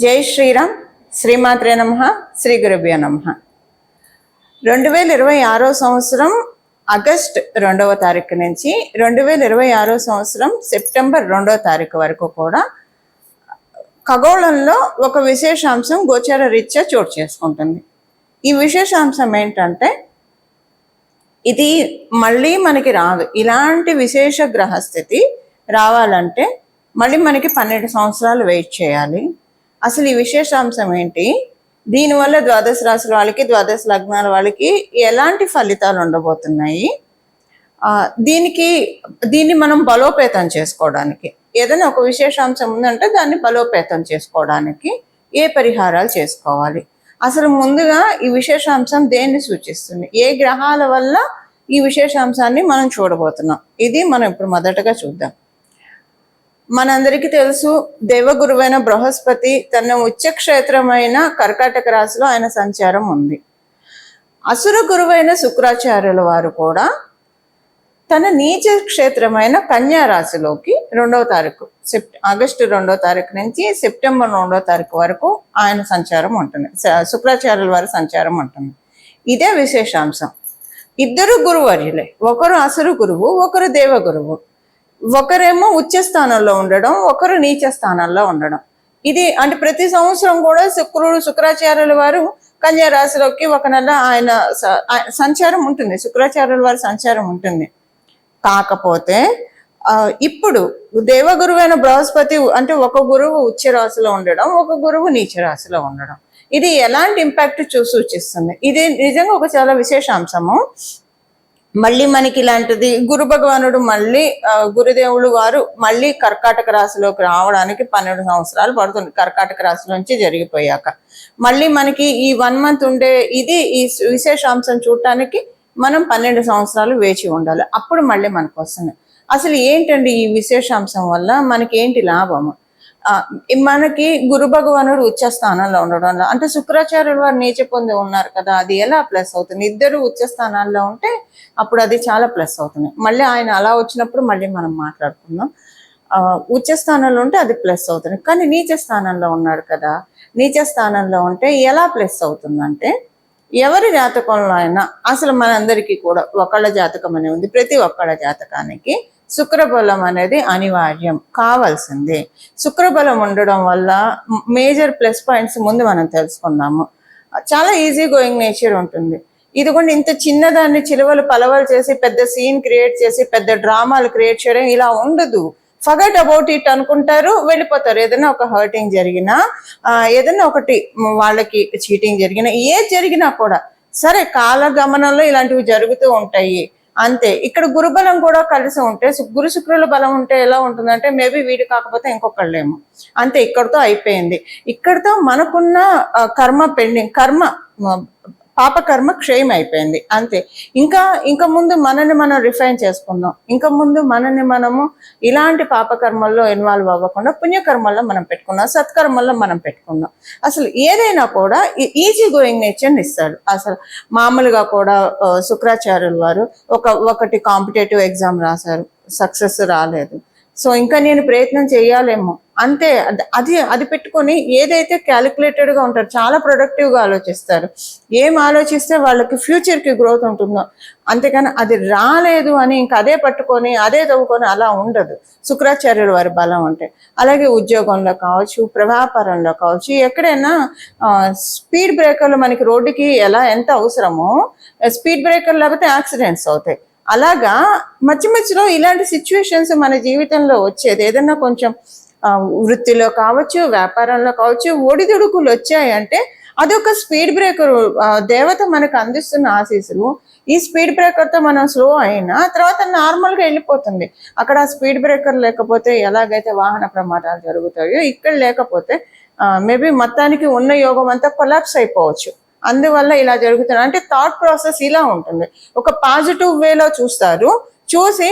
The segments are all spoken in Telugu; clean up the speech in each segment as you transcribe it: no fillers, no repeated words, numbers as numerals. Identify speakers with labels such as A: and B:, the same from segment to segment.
A: జై శ్రీరామ్. శ్రీమాత్రే నమః. శ్రీ గురుభ్యో నమః. 2026 సంవత్సరం ఆగస్ట్ 2వ తారీఖు నుంచి 2026 సంవత్సరం సెప్టెంబర్ 2వ తారీఖు వరకు కూడా ఖగోళంలో ఒక విశేషాంశం గోచర రీత్యా చోటు చేసుకుంటుంది. ఈ విశేషాంశం ఏంటంటే, ఇది మళ్ళీ మనకి రాదు. ఇలాంటి విశేష గ్రహస్థితి రావాలంటే మళ్ళీ మనకి 12 సంవత్సరాలు వెయిట్ చేయాలి. అసలు ఈ విశేషాంశం ఏంటి, దీనివల్ల ద్వాదశ రాశుల వాళ్ళకి, ద్వాదశ లగ్నాల వాళ్ళకి ఎలాంటి ఫలితాలు ఉండబోతున్నాయి, దీన్ని మనం బలోపేతం చేసుకోవడానికి, ఏదైనా ఒక విశేషాంశం ఉందంటే దాన్ని బలోపేతం చేసుకోవడానికి ఏ పరిహారాలు చేసుకోవాలి, అసలు ముందుగా ఈ విశేషాంశం దేన్ని సూచిస్తుంది, ఏ గ్రహాల వల్ల ఈ విశేషాంశాన్ని మనం చూడబోతున్నాం, ఇది మనం ఇప్పుడు మొదటగా చూద్దాం. మనందరికీ తెలుసు, దేవగురువైన బృహస్పతి తన ఉచ్చక్షేత్రమైన కర్కాటక రాశిలో ఆయన సంచారం ఉంది. అసుర గురువైన శుక్రాచార్యుల వారు కూడా తన నీచ క్షేత్రమైన కన్యా రాశిలోకి 2వ తారీఖు ఆగస్టు 2వ తారీఖు నుంచి సెప్టెంబర్ 2వ తారీఖు వరకు ఆయన సంచారం ఉంటుంది, శుక్రాచార్యుల వారి సంచారం ఉంటుంది. ఇదే విశేషాంశం. ఇద్దరు గురువర్యులే, ఒకరు అసురు గురువు, ఒకరు దేవగురువు. ఒకరేమో ఉచ్చ స్థానంలో ఉండడం, ఒకరు నీచ స్థానంలో ఉండడం. ఇది అంటే ప్రతి సంవత్సరం కూడా శుక్రాచార్యుల వారు కన్యా రాశిలోకి ఒక నెల ఆయన సంచారం ఉంటుంది, శుక్రాచార్యుల వారి సంచారం ఉంటుంది. కాకపోతే ఇప్పుడు దేవగురువైన బృహస్పతి అంటే ఒక గురువు ఉచ్చ రాశిలో ఉండడం, ఒక గురువు నీచ రాశిలో ఉండడం, ఇది ఎలాంటి ఇంపాక్ట్ సూచిస్తుంది. ఇది నిజంగా ఒక చాలా విశేషాంశము. మళ్ళీ మనకి ఇలాంటిది గురు భగవానుడు మళ్ళీ గురుదేవులు వారు మళ్ళీ కర్కాటక రాశిలోకి రావడానికి 12 సంవత్సరాలు పడుతుంది. కర్కాటక రాశి నుంచి జరిగిపోయాక మళ్ళీ మనకి ఈ 1 మంత్ ఉండే ఇది ఈ విశేషాంశం చూడటానికి మనం 12 సంవత్సరాలు వేచి ఉండాలి. అప్పుడు మళ్ళీ మనకు వస్తుంది. అసలు ఏంటండి ఈ విశేషాంశం వల్ల మనకి ఏంటి లాభము? మనకి గురు భగవానుడు ఉచ్చ స్థానంలో ఉండడం, అంటే శుక్రాచార్యులు వారు నీచ పొంది ఉన్నారు కదా, అది ఎలా ప్లస్ అవుతుంది? ఇద్దరు ఉచ్చ స్థానాల్లో ఉంటే అప్పుడు అది చాలా ప్లస్ అవుతుంది. మళ్ళీ ఆయన అలా వచ్చినప్పుడు మళ్ళీ మనం మాట్లాడుకుందాం. ఉచ్చ స్థానంలో ఉంటే అది ప్లస్ అవుతుంది, కానీ నీచ స్థానంలో ఉన్నాడు కదా, నీచ స్థానంలో ఉంటే ఎలా ప్లస్ అవుతుందంటే, ఎవరి జాతకంలో అయినా అసలు మనందరికీ కూడా ఒకళ్ళ జాతకం అనే ఉంది. ప్రతి ఒక్కళ్ళ జాతకానికి శుక్రబలం అనేది అనివార్యం, కావాల్సిందే. శుక్రబలం ఉండడం వల్ల మేజర్ ప్లస్ పాయింట్స్ ముందు మనం తెలుసుకుందాము. చాలా ఈజీ గోయింగ్ నేచర్ ఉంటుంది. ఇది కూడా ఇంత చిన్నదాన్ని చిలువలు పలవలు చేసి పెద్ద సీన్ క్రియేట్ చేసి పెద్ద డ్రామాలు క్రియేట్ చేయడం ఇలా ఉండదు. ఫర్గెట్ అబౌట్ ఇట్ అనుకుంటారు, వెళ్ళిపోతారు. ఏదైనా ఒక హర్టింగ్ జరిగినా, ఏదైనా ఒకటి వాళ్ళకి చీటింగ్ జరిగినా, ఏది జరిగినా కూడా సరే కాలగమనంలో ఇలాంటివి జరుగుతూ ఉంటాయి అంతే. ఇక్కడ గురుబలం కూడా కలిసి ఉంటే, గురు శుక్రుల బలం ఉంటే ఎలా ఉంటుందంటే, మేబీ వీడు కాకపోతే ఇంకొకళ్ళేమో, అంతే. ఇక్కడతో అయిపోయింది. ఇక్కడతో మనకున్న కర్మ పెండింగ్, పాపకర్మ క్షయం అయిపోయింది, అంతే. ఇంకా ముందు మనల్ని మనం రిఫైన్ చేసుకుందాం. ఇంకా ముందు మనల్ని మనము ఇలాంటి పాపకర్మల్లో ఇన్వాల్వ్ అవ్వకుండా పుణ్యకర్మల్లో మనం పెట్టుకుందాం, సత్కర్మల్లో మనం పెట్టుకుందాం. అసలు ఏదైనా కూడా ఈజీ గోయింగ్ నేచర్ని ఇస్తాడు. అసలు మామూలుగా కూడా శుక్రాచార్యుల వారు ఒకటి కాంపిటేటివ్ ఎగ్జామ్ రాశారు, సక్సెస్ రాలేదు. సో ఇంకా నేను ప్రయత్నం చేయాలేమో, అంతే. అది పెట్టుకొని ఏదైతే క్యాలిక్యులేటెడ్గా ఉంటారు, చాలా ప్రొడక్టివ్గా ఆలోచిస్తారు. ఏం ఆలోచిస్తే వాళ్ళకి ఫ్యూచర్కి గ్రోత్ ఉంటుందో, అంతేకాని అది రాలేదు అని ఇంకా అదే పట్టుకొని అదే తవ్వుకొని అలా ఉండదు శుక్రాచార్యుల వారి బలం అంటే. అలాగే ఉద్యోగంలో కావచ్చు, వ్యాపారంలో కావచ్చు, ఎక్కడైనా స్పీడ్ బ్రేకర్లు మనకి రోడ్డుకి ఎంత అవసరమో, స్పీడ్ బ్రేకర్లు లేకపోతే యాక్సిడెంట్స్ అవుతాయి. అలాగా మధ్యలో ఇలాంటి సిచ్యువేషన్స్ మన జీవితంలో వచ్చేది. ఏదన్నా కొంచెం వృత్తిలో కావచ్చు, వ్యాపారంలో కావచ్చు, ఒడిదుడుకులు వచ్చాయంటే అదొక స్పీడ్ బ్రేకర్. దేవత మనకు అందిస్తున్న ఆశీస్సులు. ఈ స్పీడ్ బ్రేకర్తో మనం స్లో అయినా తర్వాత నార్మల్గా వెళ్ళిపోతుంది. అక్కడ స్పీడ్ బ్రేకర్ లేకపోతే ఎలాగైతే వాహన ప్రమాదాలు జరుగుతాయో, ఇక్కడ లేకపోతే మేబీ మొత్తానికి ఉన్న యోగం అంతా కొలాప్స్ అయిపోవచ్చు. అందువల్ల ఇలా జరుగుతుంది. అంటే థాట్ ప్రాసెస్ ఇలా ఉంటుంది. ఒక పాజిటివ్ వేలో చూస్తారు, చూసి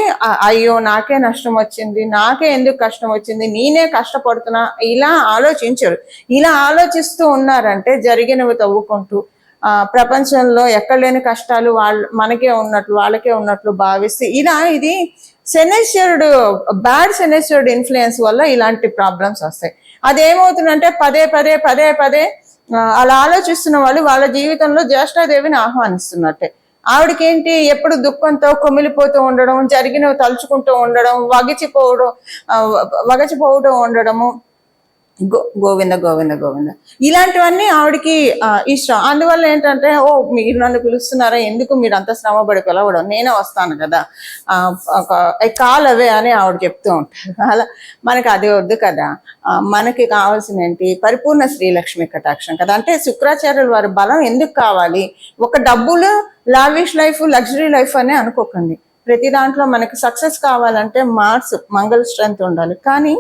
A: అయ్యో నాకే నష్టం వచ్చింది, నాకే ఎందుకు కష్టం వచ్చింది, నేనే కష్టపడుతున్నా, ఇలా ఆలోచించరు. ఇలా ఆలోచిస్తూ ఉన్నారంటే జరిగినవి తవ్వుకుంటూ ప్రపంచంలో ఎక్కడ లేని కష్టాలు మనకే ఉన్నట్లు వాళ్ళకే ఉన్నట్లు భావిస్తే ఇది శనేశ్వరుడు బ్యాడ్ శనేశ్వరుడు ఇన్ఫ్లుయెన్స్ వల్ల ఇలాంటి ప్రాబ్లమ్స్ వస్తాయి. అదేమవుతుందంటే పదే పదే పదే పదే అలా ఆలోచిస్తున్న వాళ్ళు వాళ్ళ జీవితంలో జ్యేష్ఠాదేవిని ఆహ్వానిస్తున్నట్టే. ఆవిడకేంటి ఎప్పుడు దుఃఖంతో కొమిలిపోతూ ఉండడం, జరిగినవి తలుచుకుంటూ ఉండడం, వగచిపోవడం ఉండడము, గోవింద గోవింద గోవింద ఇలాంటివన్నీ ఆవిడకి ఇష్టం. అందువల్ల ఏంటంటే, ఓ మీరు నన్ను పిలుస్తున్నారా, ఎందుకు మీరు అంత శ్రమపడి పిలవడం, నేనే వస్తాను కదా, కాల్ అవే అని ఆవిడ చెప్తూ ఉంటారు. అలా మనకి అది వద్దు కదా, మనకి కావాల్సిన ఏంటి, పరిపూర్ణ శ్రీలక్ష్మి కటాక్షం కదా. అంటే శుక్రాచార్యుల వారి బలం ఎందుకు కావాలి, ఒక డబ్బులు లావిష్ లైఫ్ లగ్జరీ లైఫ్ అని అనుకోకండి. ప్రతి దాంట్లో మనకి సక్సెస్ కావాలంటే మంగళ స్ట్రెంత్ ఉండాలి, కానీ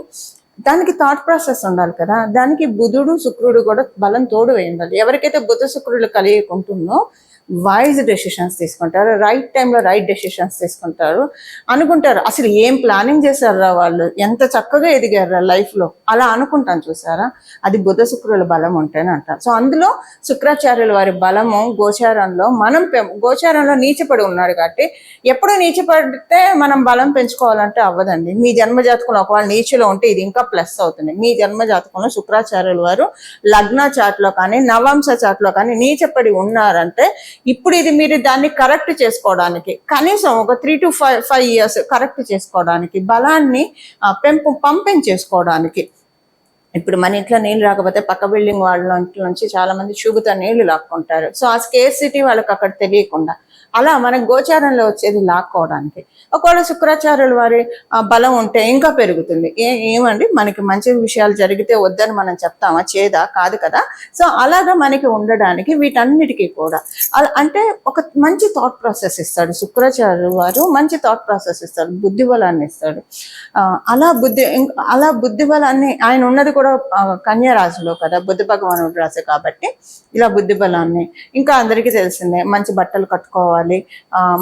A: దానికి థాట్ ప్రాసెస్ ఉండాలి కదా. దానికి బుధుడు శుక్రుడు కూడా బలం తోడు వేయాలి. ఎవరికైతే బుధ శుక్రుడు కలిగి ఉంటుందో వైజ్ డెసిషన్స్ తీసుకుంటారు, రైట్ టైంలో రైట్ డెసిషన్స్ తీసుకుంటారు. అనుకుంటారు అసలు ఏం ప్లానింగ్ చేశారా వాళ్ళు, ఎంత చక్కగా ఎదిగారా లైఫ్లో, అలా అనుకుంటాను చూసారా. అది బుధ శుక్రుల బలం ఉంటేనే అంటారు. సో అందులో శుక్రాచార్యుల వారి బలము గోచారంలో, గోచారంలో నీచపడి ఉన్నాడు కాబట్టి, ఎప్పుడు నీచపడితే మనం బలం పెంచుకోవాలంటే అవ్వదండి. మీ జన్మజాతకంలో ఒకవేళ నీచలో ఉంటే ఇది ఇంకా ప్లస్ అవుతుంది. మీ జన్మజాతకంలో శుక్రాచార్యుల వారు లగ్న చాట్లో కానీ నవాంశ చాట్లో కానీ నీచపడి ఉన్నారంటే, ఇప్పుడు ఇది మీరు దాన్ని కరెక్ట్ చేసుకోవడానికి కనీసం ఒక 3 to 5 years కరెక్ట్ చేసుకోవడానికి, బలాన్ని పంపించేసుకోవడానికి. ఇప్పుడు మన ఇంట్లో నీళ్ళు రాకపోతే పక్క బిల్డింగ్ వాళ్ళ నుంచి చాలా మంది చూగుతా నీళ్లు లాక్కుంటారు. సో ఆ స్కేర్సిటీ వాళ్ళకి అక్కడ తెలియకుండా, అలా మనకు గోచారంలో వచ్చేది లాక్కోవడానికి. ఒకవేళ శుక్రాచార్యుల వారి బలం ఉంటే ఇంకా పెరుగుతుంది. ఏమండి మనకి మంచి విషయాలు జరిగితే వద్దని మనం చెప్తామా, చేదా కాదు కదా. సో అలాగా మనకి ఉండడానికి వీటన్నిటికీ కూడా అంటే ఒక మంచి థాట్ ప్రాసెస్ ఇస్తాడు శుక్రాచార్యుల వారు, మంచి థాట్ ప్రాసెస్ ఇస్తాడు, బుద్ధి బలాన్ని ఇస్తాడు. అలా బుద్ధి బలాన్ని, ఆయన ఉన్నది కూడా కన్యా రాశిలో కదా, బుద్ధ భగవానుడు రాశి కాబట్టి ఇలా బుద్ధి బలాన్ని, ఇంకా అందరికీ తెలిసిందే మంచి బట్టలు కట్టుకోవాలి,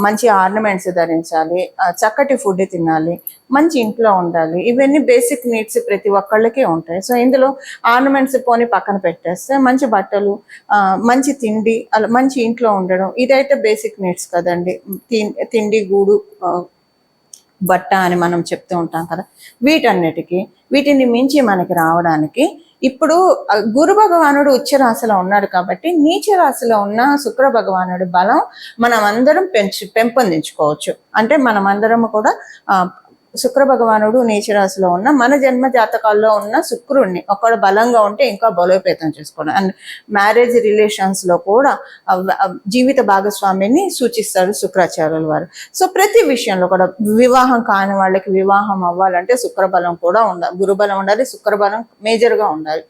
A: మంచి ఆర్నమెంట్స్ ధరించాలి, చక్కటి ఫుడ్ తినాలి, మంచి ఇంట్లో ఉండాలి. ఇవన్నీ బేసిక్ నీడ్స్ ప్రతి ఒక్కళ్ళకి ఉంటాయి. సో ఇందులో ఆర్నమెంట్స్ పోని పక్కన పెట్టేస్తే మంచి బట్టలు, మంచి తిండి, అలా మంచి ఇంట్లో ఉండడం, ఇదైతే బేసిక్ నీడ్స్ కదండి. తిండి, గూడు, బట్ట అని మనం చెప్తూ ఉంటాం కదా. వీటిని మించి మనకి రావడానికి ఇప్పుడు గురు భగవానుడు ఉచ్చ రాశిలో ఉన్నాడు కాబట్టి, నీచ రాశిలో ఉన్న శుక్ర భగవానుడి బలం మనం అందరం పెంపొందించుకోవచ్చు. అంటే మనమందరం కూడా శుక్ర భగవానుడు నీచరాశిలో ఉన్న మన జన్మ జాతకాల్లో ఉన్న శుక్రుడిని ఒకడు బలంగా ఉంటే ఇంకా బలోపేతం చేసుకోవడం. అండ్ మ్యారేజ్ రిలేషన్స్ లో కూడా జీవిత భాగస్వామిని సూచిస్తారు శుక్రాచార్యుల వారు. సో ప్రతి విషయంలో కూడా వివాహం కాని వాళ్ళకి వివాహం అవ్వాలంటే శుక్రబలం కూడా ఉండాలి, గురుబలం ఉండాలి, శుక్రబలం మేజర్ గా ఉండాలి.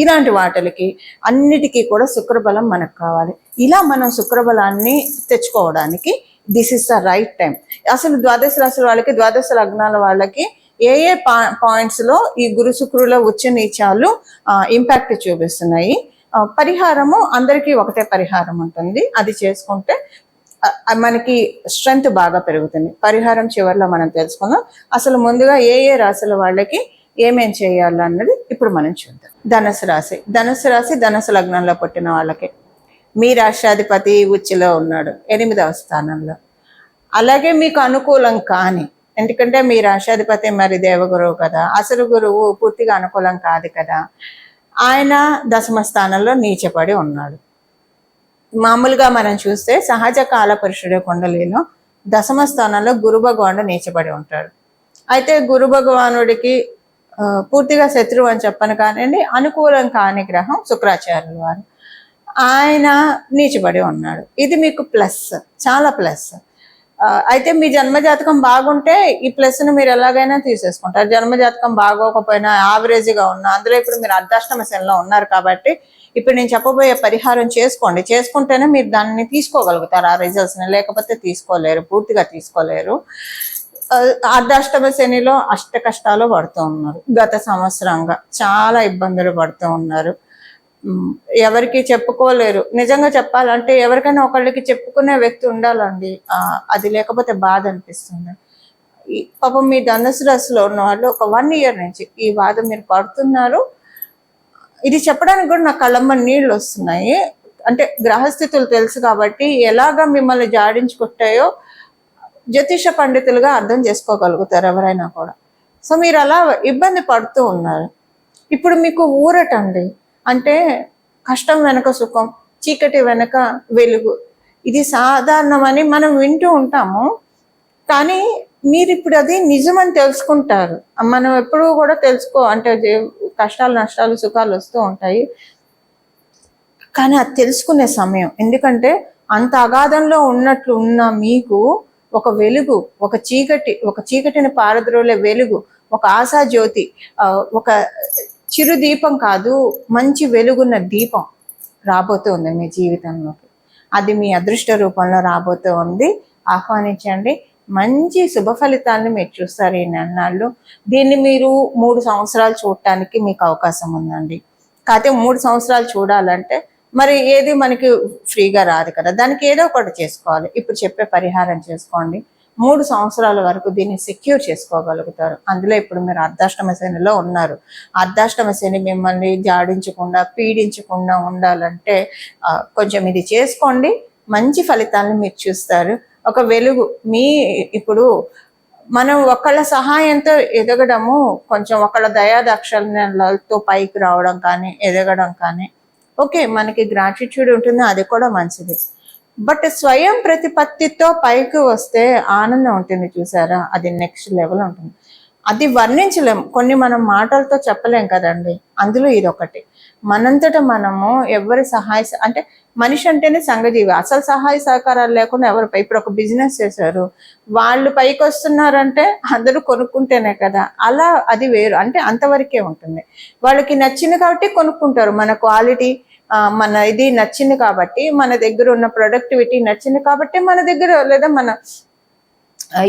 A: ఇలాంటి వాటికి అన్నిటికీ కూడా శుక్రబలం మనకు కావాలి. ఇలా మనం శుక్రబలాన్ని తెచ్చుకోవడానికి this is the right time. అసలు ద్వాదశ రాశుల వాళ్ళకి, ద్వాదశ లగ్నాల వాళ్ళకి ఏ పాయింట్స్ లో ఈ గురు శుక్రుల ఉచ్చ నీచాలు ఇంపాక్ట్ చూపిస్తున్నాయి. పరిహారము అందరికీ ఒకటే పరిహారం ఉంటుంది, అది చేసుకుంటే మనకి స్ట్రెంగ్త్ బాగా పెరుగుతుంది. పరిహారం చివరిలో మనం తెలుసుకుందాం. అసలు ముందుగా ఏ రాశుల వాళ్ళకి ఏమేం చేయాలన్నది ఇప్పుడు మనం చూద్దాం. ధనుసు రాశి ధనుసు లగ్నంలో పుట్టిన వాళ్ళకి మీ రాష్ట్రాధిపతి ఉచ్చులో ఉన్నాడు 8వ స్థానంలో. అలాగే మీకు అనుకూలం కాని, ఎందుకంటే మీ రాష్ట్రాధిపతి మరి దేవగురువు కదా, అసలు గురువు పూర్తిగా అనుకూలం కాదు కదా, ఆయన 10వ స్థానంలో నీచపడి ఉన్నాడు. మామూలుగా మనం చూస్తే సహజ కాల పురుషుడి కుండలిలో 10వ స్థానంలో గురు భగవానుడు నీచపడి ఉంటాడు. అయితే గురు భగవానుడికి పూర్తిగా శత్రువు అని చెప్పను కానివ్వండి, అనుకూలం కాని గ్రహం శుక్రాచార్యుల వారు, ఆయన నీచబడి ఉన్నాడు. ఇది మీకు ప్లస్, చాలా ప్లస్. అయితే మీ జన్మజాతకం బాగుంటే ఈ ప్లస్ను మీరు ఎలాగైనా తీసేసుకుంటారు. జన్మజాతకం బాగోకపోయినా యావరేజ్గా ఉన్నా, అందులో ఇప్పుడు మీరు అర్ధాష్టమ శనిలో ఉన్నారు కాబట్టి ఇప్పుడు నేను చెప్పబోయే పరిహారం చేసుకోండి. చేసుకుంటేనే మీరు దాన్ని తీసుకోగలుగుతారు ఆ రిజల్ట్స్ని, లేకపోతే తీసుకోలేరు, పూర్తిగా తీసుకోలేరు. అర్ధాష్టమ శనిలో అష్ట కష్టాలు పడుతూ ఉన్నారు. గత సంవత్సరంగా చాలా ఇబ్బందులు పడుతూ ఉన్నారు. ఎవరికి చెప్పుకోలేరు. నిజంగా చెప్పాలంటే ఎవరికైనా ఒకళ్ళకి చెప్పుకునే వ్యక్తి ఉండాలండి, అది లేకపోతే బాధ అనిపిస్తుంది. పాపం మీ ధనుసు రాశిలో ఉన్న వాళ్ళు ఒక 1 year నుంచి ఈ బాధ మీరు పడుతున్నారు. ఇది చెప్పడానికి కూడా నాకు కళ్ళమ్మ నీళ్ళు వస్తున్నాయి. అంటే గ్రహస్థితులు తెలుసు కాబట్టి ఎలాగా మిమ్మల్ని జాడించుకుంటాయో జ్యోతిష పండితులుగా అర్థం చేసుకోగలుగుతారు ఎవరైనా కూడా. సో మీరు అలా ఇబ్బంది పడుతూ ఉన్నారు. ఇప్పుడు మీకు ఊరటండి. అంటే కష్టం వెనక సుఖం, చీకటి వెనక వెలుగు, ఇది సాధారణమని మనం వింటూ ఉంటాము. కానీ మీరు ఇప్పుడు అది నిజమని తెలుసుకుంటారు. మనం ఎప్పుడూ కూడా అంటే కష్టాలు నష్టాలు సుఖాలు వస్తూ ఉంటాయి, కానీ అది తెలుసుకునే సమయం. ఎందుకంటే అంత అగాధంలో ఉన్నట్లు ఉన్న మీకు ఒక వెలుగు, ఒక చీకటిని పారద్రోలే వెలుగు, ఒక ఆశాజ్యోతి, ఒక చిరు దీపం కాదు, మంచి వెలుగున్న దీపం రాబోతుంది మీ జీవితంలోకి. అది మీ అదృష్ట రూపంలో రాబోతూ ఉంది. ఆహ్వానించండి. మంచి శుభ ఫలితాలను మీరు చూస్తారు ఈ నెలనాళ్ళు. దీన్ని మీరు 3 సంవత్సరాలు చూడటానికి మీకు అవకాశం ఉందండి. కాకపోతే 3 సంవత్సరాలు చూడాలంటే మరి ఏది మనకి ఫ్రీగా రాదు కదా, దానికి ఏదో ఒకటి చేసుకోవాలి. ఇప్పుడు చెప్పే పరిహారం చేసుకోండి. 3 సంవత్సరాల వరకు దీన్ని సెక్యూర్ చేసుకోగలుగుతారు. అందులో ఇప్పుడు మీరు అర్ధాష్టమ శనిలో ఉన్నారు. అర్ధాష్టమ శని మిమ్మల్ని జాడించకుండా పీడించకుండా ఉండాలంటే కొంచెం ఇది చేసుకోండి. మంచి ఫలితాలను మీరు చూస్తారు. ఒక వెలుగు ఇప్పుడు మనం ఒకళ్ళ సహాయంతో ఎదగడము, కొంచెం ఒకళ్ళ దయాదాక్షిణ్యాలతో పైకి రావడం కానీ ఎదగడం కానీ ఓకే, మనకి గ్రాటిట్యూడ్ ఉంటుంది, అది కూడా మంచిది. బట్ స్వయం ప్రతిపత్తితో పైకి వస్తే ఆనందం ఉంటుంది చూసారా, అది నెక్స్ట్ లెవెల్ ఉంటుంది. అది వర్ణించలేం, కొన్ని మనం మాటలతో చెప్పలేం కదండి. అందులో ఇదొకటి. మనంతటా మనము ఎవరి అంటే మనిషి అంటేనే సంఘజీవి. అసలు సహాయ సహకారాలు లేకుండా ఇప్పుడు ఒక బిజినెస్ చేశారు, వాళ్ళు పైకి వస్తున్నారంటే అందరూ కొనుక్కుంటేనే కదా, అలా అది వేరు. అంటే అంతవరకే ఉంటుంది. వాళ్ళకి నచ్చింది కాబట్టి కొనుక్కుంటారు. మన క్వాలిటీ మన ఇది నచ్చింది కాబట్టి, మన దగ్గర ఉన్న ప్రొడక్టివిటీ నచ్చింది కాబట్టి మన దగ్గర, లేదా మన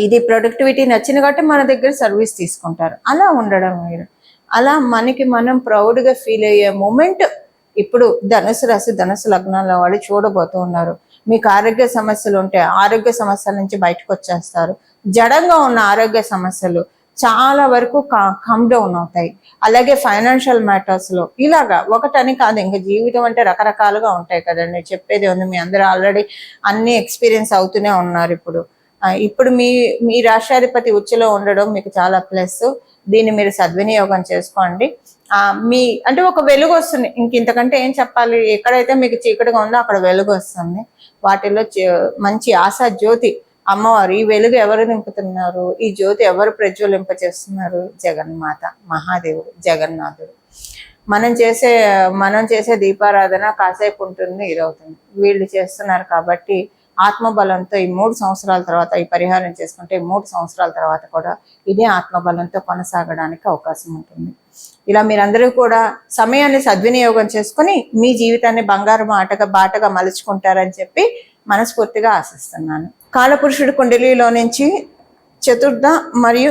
A: ఇది ప్రొడక్టివిటీ నచ్చింది కాబట్టి మన దగ్గర సర్వీస్ తీసుకుంటారు. అలా ఉండడం మీరు, అలా మనకి మనం ప్రౌడ్గా ఫీల్ అయ్యే మూమెంట్ ఇప్పుడు ధనుసు రాశి ధనుసు లగ్నంలో వాళ్ళు చూడబోతూ ఉన్నారు. మీకు ఆరోగ్య సమస్యలు ఉంటే ఆరోగ్య సమస్యల నుంచి బయటకు వచ్చేస్తారు. జడంగా ఉన్న ఆరోగ్య సమస్యలు చాలా వరకు కమ్ డౌన్ అవుతాయి. అలాగే ఫైనాన్షియల్ మ్యాటర్స్లో ఇలాగా ఒకటని కాదు, ఇంకా జీవితం అంటే రకరకాలుగా ఉంటాయి కదండి. చెప్పేది ఉంది, మీ అందరూ ఆల్రెడీ అన్ని ఎక్స్పీరియన్స్ అవుతూనే ఉన్నారు. ఇప్పుడు మీ రాష్ట్రాధిపతి ఉచ్చులో ఉండడం మీకు చాలా ప్లస్. దీన్ని మీరు సద్వినియోగం చేసుకోండి. అంటే ఒక వెలుగు వస్తుంది, ఇంతకంటే ఏం చెప్పాలి. ఎక్కడైతే మీకు చీకటిగా ఉందో అక్కడ వెలుగు వస్తుంది. వాటిలో మంచి ఆశా జ్యోతి అమ్మవారు. ఈ వెలుగు ఎవరు నింపుతున్నారు, ఈ జ్యోతి ఎవరు ప్రజ్వలింప చేస్తున్నారు? జగన్మాత, మహాదేవుడు, జగన్నాథుడు. మనం చేసే దీపారాధన కాసేపు ఉంటుంది, ఇదవుతుంది. వీళ్ళు చేస్తున్నారు కాబట్టి ఆత్మబలంతో ఈ 3 సంవత్సరాల తర్వాత ఈ పరిహారం చేసుకుంటే 3 సంవత్సరాల తర్వాత కూడా ఇదే ఆత్మబలంతో కొనసాగడానికి అవకాశం ఉంటుంది. ఇలా మీరందరూ కూడా సమయాన్ని సద్వినియోగం చేసుకుని మీ జీవితాన్ని బంగారు బాటగా మలుచుకుంటారని చెప్పి మనస్ఫూర్తిగా ఆశిస్తున్నాను. కాలపురుషుడి కుండలిలో నుంచి చతుర్థ మరియు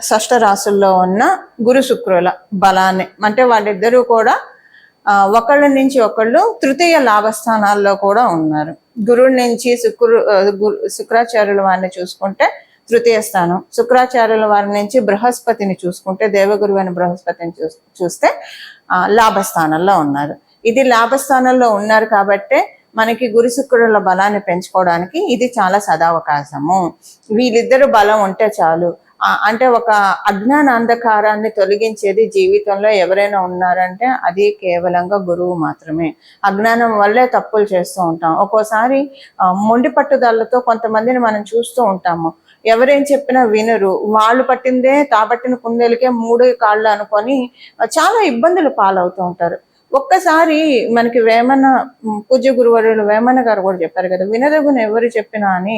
A: షష్ఠ రాశుల్లో ఉన్న గురు శుక్రుల బలాన్ని, అంటే వాళ్ళిద్దరూ కూడా ఒకళ్ళ నుంచి ఒకళ్ళు తృతీయ లాభస్థానాల్లో కూడా ఉన్నారు. గురువు నుంచి శుక్రాచార్యుల వారిని చూసుకుంటే తృతీయ స్థానం, శుక్రాచార్యుల వారి నుంచి బృహస్పతిని చూసుకుంటే దేవగురువు అని బృహస్పతిని చూస్తే లాభస్థానంలో ఉన్నారు. ఇది లాభస్థానంలో ఉన్నారు కాబట్టే మనకి గురు శుక్రుల బలాన్ని పెంచుకోవడానికి ఇది చాలా సదావకాశము. వీళ్ళిద్దరు బలం ఉంటే చాలు. అంటే ఒక అజ్ఞాన అంధకారాన్ని తొలగించేది జీవితంలో ఎవరైనా ఉన్నారంటే అది కేవలంగా గురువు మాత్రమే. అజ్ఞానం వల్లే తప్పులు చేస్తూ ఉంటాం. ఒక్కోసారి మొండి పట్టుదలతో కొంతమందిని మనం చూస్తూ ఉంటాము. ఎవరేం చెప్పినా వినరు, వాళ్ళు పట్టిందే తాబట్టిన కుందేలకే 3 కాళ్ళు అనుకొని చాలా ఇబ్బందులు పాలవుతూ ఉంటారు. ఒక్కసారి మనకి పూజ్య గురువర్యులు వేమన గారు కూడా చెప్పారు కదా, వినదగున ఎవరు చెప్పినా అని.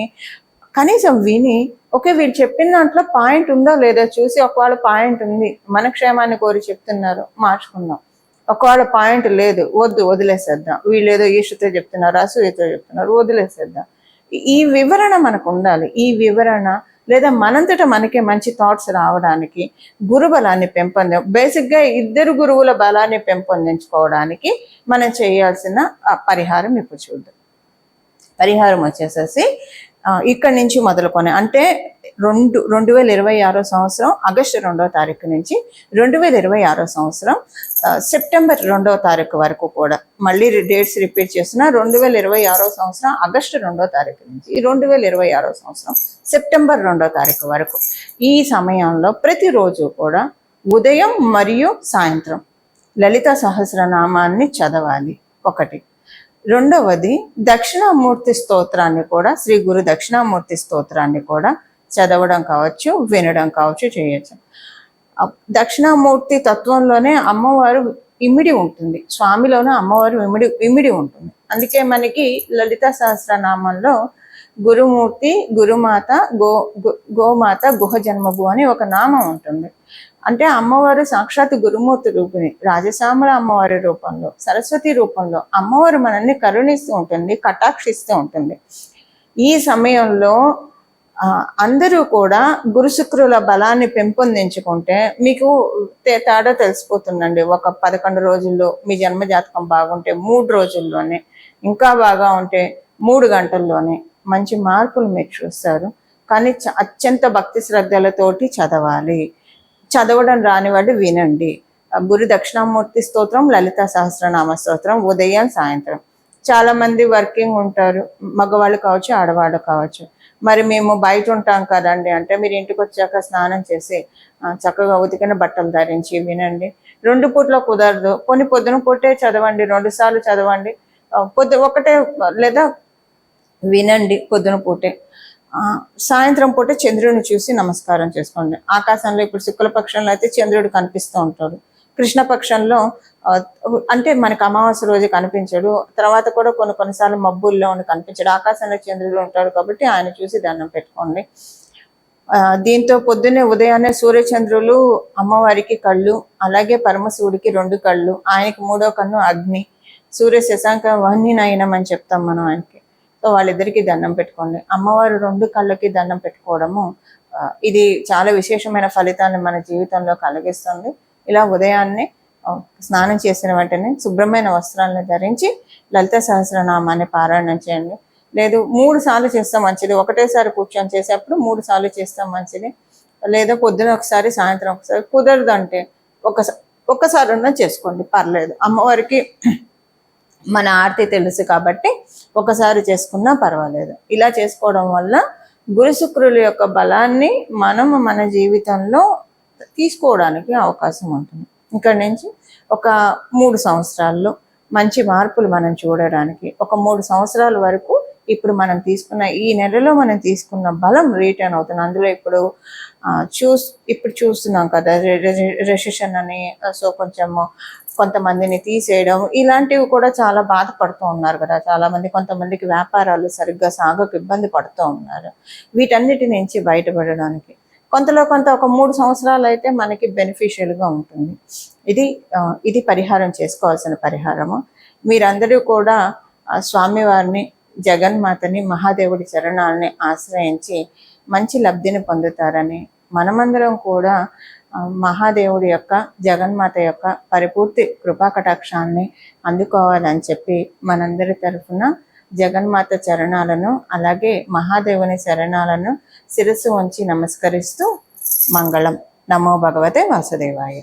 A: కనీసం విని ఓకే వీళ్ళు చెప్పిన దాంట్లో పాయింట్ ఉందో లేదో చూసి, ఒకవేళ పాయింట్ ఉంది, మన క్షేమాన్ని కోరి చెప్తున్నారు, మార్చుకుందాం. ఒకవేళ పాయింట్ లేదు, వదిలేసేద్దాం. వీళ్ళు ఏదో ఈషతో చెప్తున్నారు, అసూయతో చెప్తున్నారు, వదిలేసేద్దాం. ఈ వివరణ మనకు ఉండాలి. ఈ వివరణ లేదా మనంతటా మనకే మంచి థాట్స్ రావడానికి గురు బలాన్ని బేసిక్గా 2 గురువుల బలాన్ని పెంపొందించుకోవడానికి మనం చేయాల్సిన పరిహారం ఇప్పుడు చూద్దాం. పరిహారం వచ్చేసేసి ఇక్కడి నుంచి మొదలుకొని, అంటే 2026 సంవత్సరం ఆగస్టు 2వ తారీఖు నుంచి 2026 సంవత్సరం సెప్టెంబర్ 2వ తారీఖు వరకు కూడా, మళ్ళీ డేట్స్ రిపీట్ చేస్తున్నా, 2026 సంవత్సరం ఆగస్టు 2వ తారీఖు నుంచి 2026 సంవత్సరం సెప్టెంబర్ 2వ తారీఖు వరకు ఈ సమయంలో ప్రతిరోజు కూడా ఉదయం మరియు సాయంత్రం లలిత సహస్రనామాన్ని చదవాలి ఒకటి. రెండవది దక్షిణామూర్తి స్తోత్రాన్ని కూడా, శ్రీ గురు దక్షిణామూర్తి స్తోత్రాన్ని కూడా చదవడం కావచ్చు, వినడం కావచ్చు, చేయొచ్చు. దక్షిణామూర్తి తత్వంలోనే అమ్మవారు ఇమిడి ఉంటుంది, స్వామిలోనే అమ్మవారు ఇమిడి ఉంటుంది. అందుకే మనకి లలిత సహస్రనామంలో గురుమూర్తి, గురుమాత, గోమాత, గుహ జన్మభు అని ఒక నామం ఉంటుంది. అంటే అమ్మవారు సాక్షాత్ గురుమూర్తి రూపిణి, రాజశ్యామల అమ్మవారి రూపంలో, సరస్వతి రూపంలో అమ్మవారు మనల్ని కరుణిస్తూ ఉంటుంది, కటాక్షిస్తూ ఉంటుంది. ఈ సమయంలో అందరూ కూడా గురుశుక్రుల బలాన్ని పెంపొందించుకుంటే మీకు తేడా తెలిసిపోతుందండి. ఒక 11 రోజుల్లో మీ జన్మజాతకం బాగుంటే 3 రోజుల్లోనే, ఇంకా బాగా ఉంటే 3 గంటల్లోనే మంచి మార్పులు మీరు చూస్తారు. కానీ అత్యంత భక్తి శ్రద్ధలతోటి చదవాలి. చదవడం రాని వాళ్ళు వినండి. గురు దక్షిణామూర్తి స్తోత్రం, లలిత సహస్రనామ స్తోత్రం ఉదయం సాయంత్రం. చాలా మంది వర్కింగ్ ఉంటారు, మగవాళ్ళు కావచ్చు, ఆడవాళ్ళు కావచ్చు. మరి మేము బయట ఉంటాం కదండి అంటే మీరు ఇంటికి వచ్చాక స్నానం చేసి చక్కగా ఉతికిన బట్టలు ధరించి వినండి. 2 పూట్ల కుదరదు, కొన్ని పొద్దున పూటే చదవండి, 2 సార్లు చదవండి, ఒకటే లేదా వినండి పొద్దున పూటే. సాయంత్రం పూట చంద్రుడిని చూసి నమస్కారం చేసుకోండి. ఆకాశంలో ఇప్పుడు శుక్లపక్షంలో అయితే చంద్రుడు కనిపిస్తూ ఉంటాడు, కృష్ణపక్షంలో అంటే మనకు అమావాస్య రోజు కనిపించడు, తర్వాత కూడా కొన్నిసార్లు మబ్బుల్లో కనిపించడు, ఆకాశంలో చంద్రుడు ఉంటాడు కాబట్టి ఆయన చూసి దండం పెట్టుకోండి. దీంతో పొద్దున్నే ఉదయాన్నే సూర్యచంద్రులు అమ్మవారికి కళ్ళు, అలాగే పరమశివుడికి 2 కళ్ళు, ఆయనకి 3వ కన్ను అగ్ని, సూర్య శశాంక వహ్ని నయనం అని చెప్తాం మనం ఆయనకి. సో వాళ్ళిద్దరికీ దండం పెట్టుకోండి. అమ్మవారు 2 కళ్ళకి దండం పెట్టుకోవడము ఇది చాలా విశేషమైన ఫలితాన్ని మన జీవితంలో కలిగిస్తుంది. ఇలా ఉదయాన్నే స్నానం చేసిన వెంటనే శుభ్రమైన వస్త్రాలను ధరించి లలిత సహస్రనామాన్ని పారాయణం చేయండి. లేదు 3 సార్లు చేస్తే మంచిది, ఒకటేసారి కూర్చొని చేసేప్పుడు 3 సార్లు చేస్తాం మంచిది. లేదా పొద్దున ఒకసారి, సాయంత్రం ఒకసారి. కుదరదంటే ఒక్కసారి చేసుకోండి, పర్లేదు. అమ్మవారికి మన ఆర్తి తెలుసు కాబట్టి ఒకసారి చేసుకున్నా పర్వాలేదు. ఇలా చేసుకోవడం వల్ల గురుశుక్రుల యొక్క బలాన్ని మనము మన జీవితంలో తీసుకోవడానికి అవకాశం ఉంటుంది. ఇక్కడి నుంచి ఒక 3 సంవత్సరాల్లో మంచి మార్పులు మనం చూడడానికి, ఒక 3 సంవత్సరాల వరకు ఇప్పుడు మనం తీసుకున్న ఈ నెలలో మనం తీసుకున్న బలం రిటర్న్ అవుతుంది. అందులో ఇప్పుడు చూస్తున్నాం కదా రెసిషన్ అని, సో కొంతమందిని తీసేయడం, ఇలాంటివి కూడా చాలా బాధపడుతూ ఉన్నారు కదా చాలా మంది. కొంతమందికి వ్యాపారాలు సరిగ్గా సాగకు ఇబ్బంది పడుతూ ఉన్నారు. వీటన్నిటి నుంచి బయటపడడానికి కొంత ఒక 3 సంవత్సరాలు అయితే మనకి బెనిఫిషియల్గా ఉంటుంది. ఇది పరిహారం చేసుకోవాల్సిన పరిహారము. మీరందరూ కూడా స్వామివారిని, జగన్మాతని, మహాదేవుడి చరణాలని ఆశ్రయించి మంచి లబ్ధిని పొందుతారని, మనమందరం కూడా మహాదేవుడి యొక్క, జగన్మాత యొక్క పరిపూర్తి కృపాకటాక్షాన్ని అందుకోవాలని చెప్పి మనందరి తరఫున జగన్మాత చరణాలను, అలాగే మహాదేవుని చరణాలను శిరస్సు ఉంచి నమస్కరిస్తూ మంగళం. నమో భగవతే వాసుదేవాయ.